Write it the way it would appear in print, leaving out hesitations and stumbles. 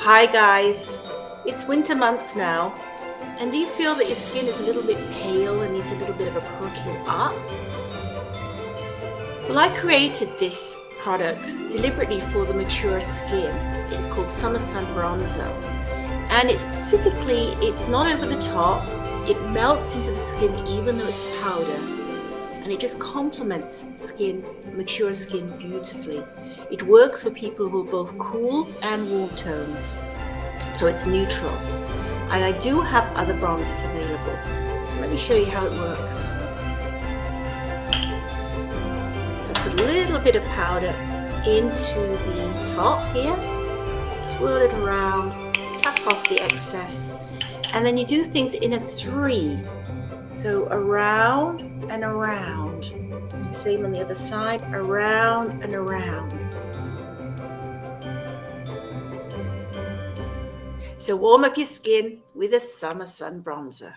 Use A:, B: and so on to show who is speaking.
A: Hi guys, it's winter months now, and do you feel that your skin is a little bit pale and needs a little bit of a perking up? Well, I created this product deliberately for the mature skin. It's called Summer Sun Bronzer, and it's not over the top, it melts into the skin even though it's powder, and it just complements mature skin beautifully. It works for people who are both cool and warm tones, so it's neutral. And I do have other bronzers available. So let me show you how it works. So I put a little bit of powder into the top here, swirl it around, tap off the excess, and then you do things in a 3. So around and around. Same on the other side, around and around. So warm up your skin with a Summer Sun Bronzer.